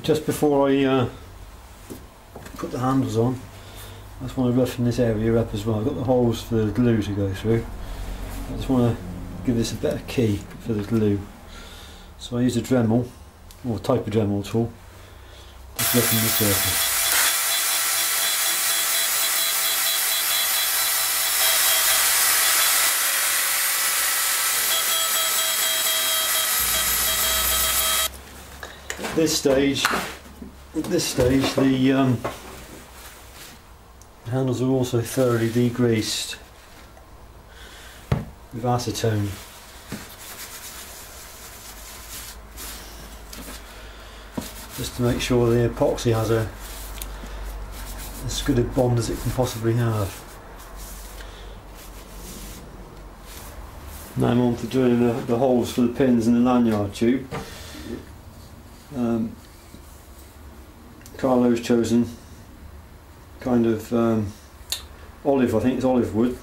Just before I put the handles on, I just want to roughen this area up as well. I've got the holes for the glue to go through. I just want to give this a better key for the glue. So I use a Dremel, or type of Dremel tool, just roughen the surface. At this stage, the handles are also thoroughly degreased with acetone. Just to make sure the epoxy has as good a bond as it can possibly have. Now I'm on to drilling the holes for the pins in the lanyard tube. Carlo's chosen kind of olive, I think it's olive wood,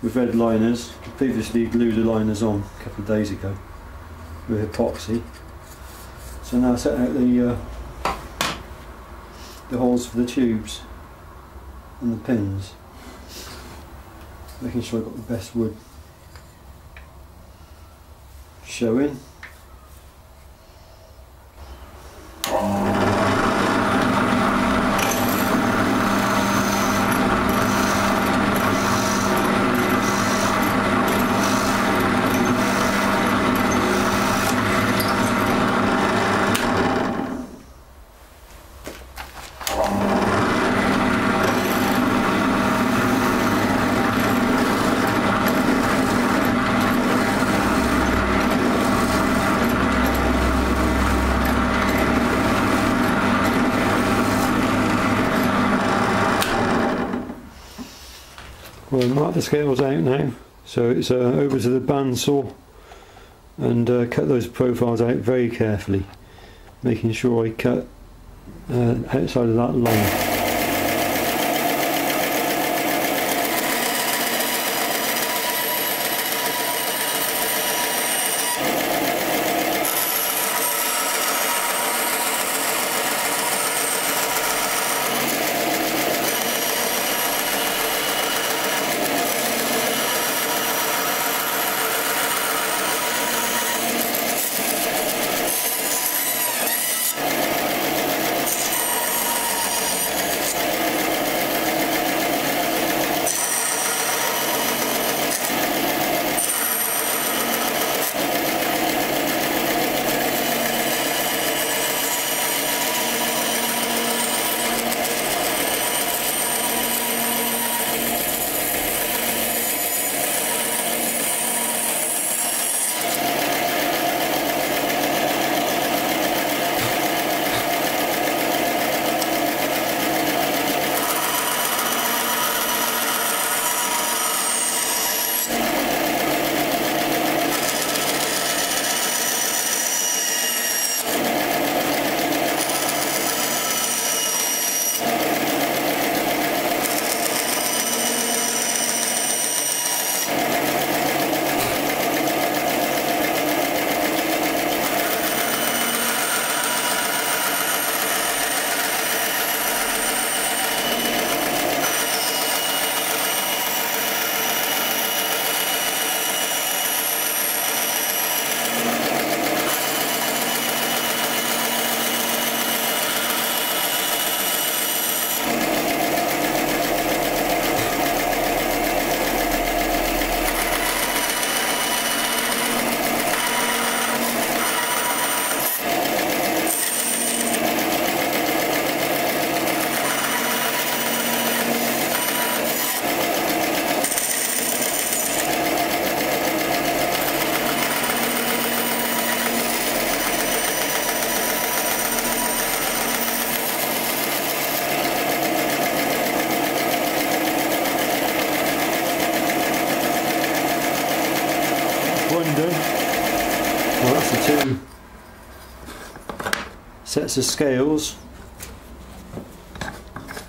with red liners. Previously glued the liners on a couple of days ago with epoxy. So now set out the holes for the tubes and the pins, making sure I've got the best wood showing. Well, mark the scales out now, so it's over to the bandsaw, and cut those profiles out very carefully, making sure I cut outside of that line. Well, that's the two sets of scales.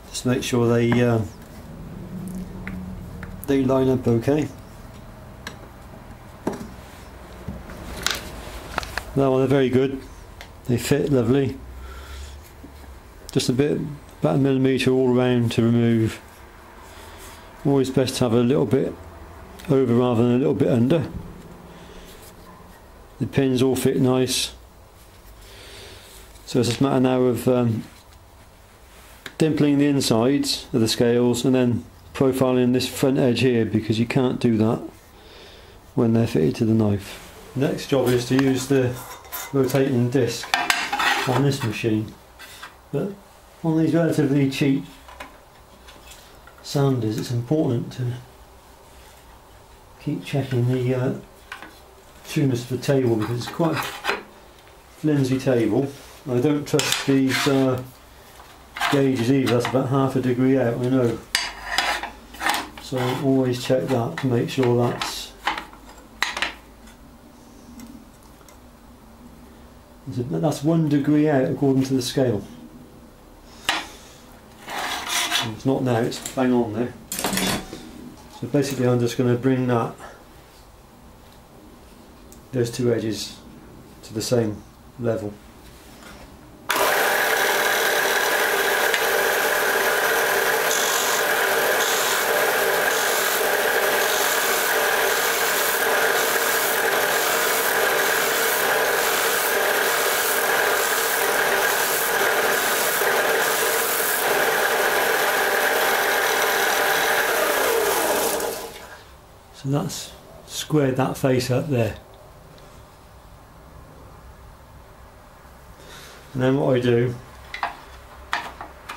Just make sure they line up okay. That one, they're very good. They fit lovely. just about a millimetre all around to remove. Always best to have a little bit over rather than a little bit under. The pins all fit nice, so it's just a matter now of dimpling the insides of the scales and then profiling this front edge here, because you can't do that when they're fitted to the knife. Next job is to use the rotating disc on this machine, but on these relatively cheap sanders it's important to keep checking the trueness of the table, because it's quite a flimsy table. I don't trust these gauges either. That's about half a degree out, I know, so always check that to make sure that's 1 degree out according to the scale. It's not now, it's bang on there. So basically I'm just going to bring those two edges to the same level. So that's squared that face up there. And then what I do,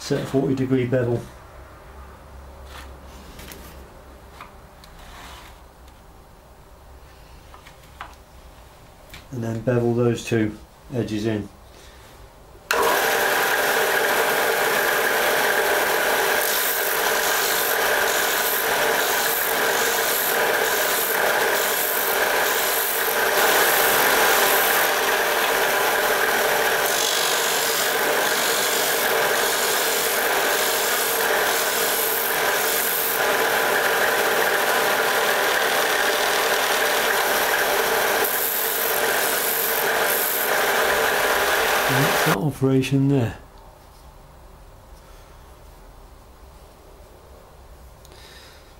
set a 40-degree bevel. And then bevel those two edges in. And that's that operation there.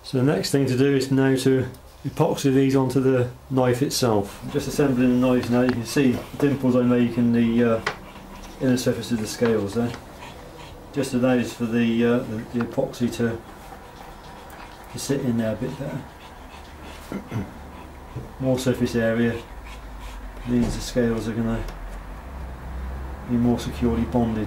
So the next thing to do is now to epoxy these onto the knife itself. I'm just assembling the knife now. You can see the dimples I make in the inner surface of the scales there. Just allows for the epoxy to sit in there a bit better. More surface area means the scales are going to be more securely bonded.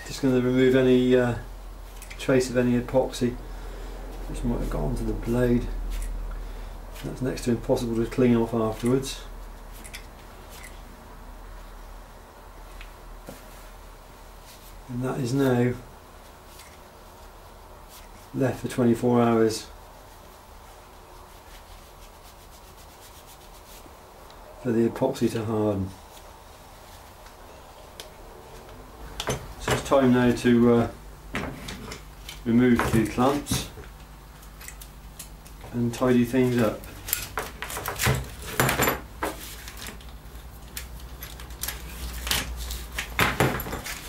Just going to remove any trace of any epoxy which might have got onto the blade. That's next to impossible to clean off afterwards. And that is now left for 24 hours for the epoxy to harden. So it's time now to remove the clamps and tidy things up.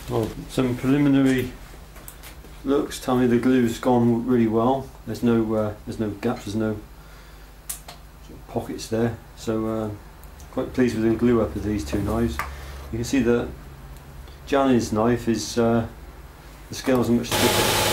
Well, some preliminary looks tell me the glue's gone really well. There's no gaps, there's no pockets there. So quite pleased with the glue up of these two knives. You can see that Jani's knife is the scales are much thicker.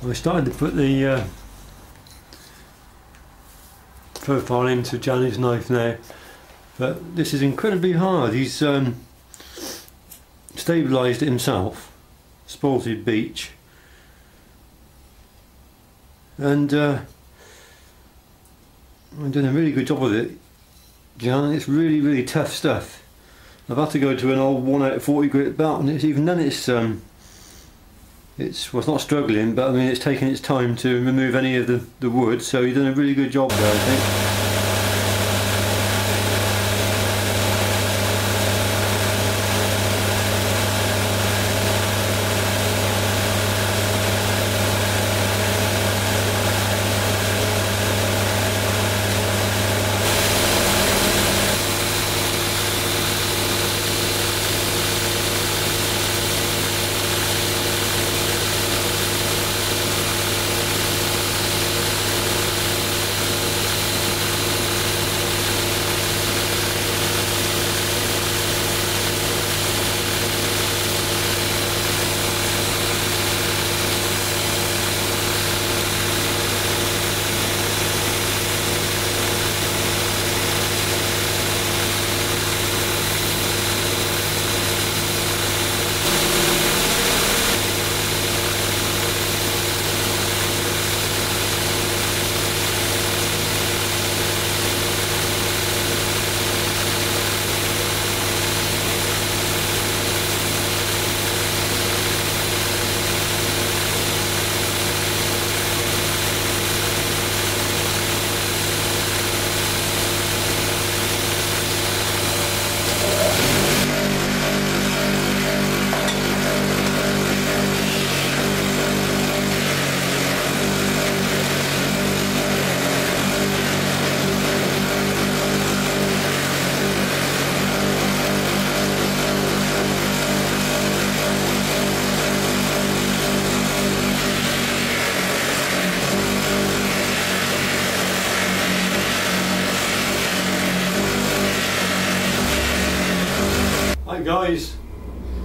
I started to put the profile into Johnny's knife now, but this is incredibly hard. He's stabilised it himself, sported beech, and I'm doing a really good job with it, John. It's really tough stuff. I've had to go to an old 1 out of 40 grit belt, and even then it's well, it's not struggling, but I mean it's taking its time to remove any of the wood, so you've done a really good job there, I think. Right guys,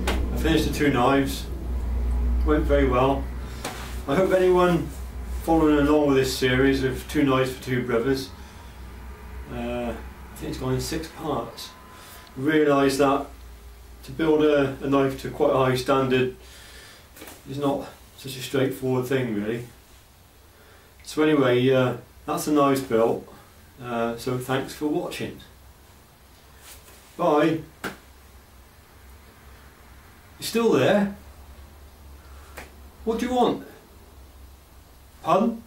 I finished the 2 knives, went very well. I hope anyone following along with this series of 2 knives for 2 brothers, I think it's gone in 6 parts, realise that to build a knife to quite a high standard is not such a straightforward thing really. So anyway, that's the knives built, so thanks for watching. Bye. You still there? What do you want? Pardon?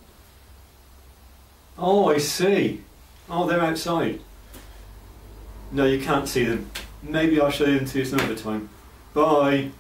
Oh, I see. Oh, they're outside. No, you can't see them. Maybe I'll show them to you some other time. Bye.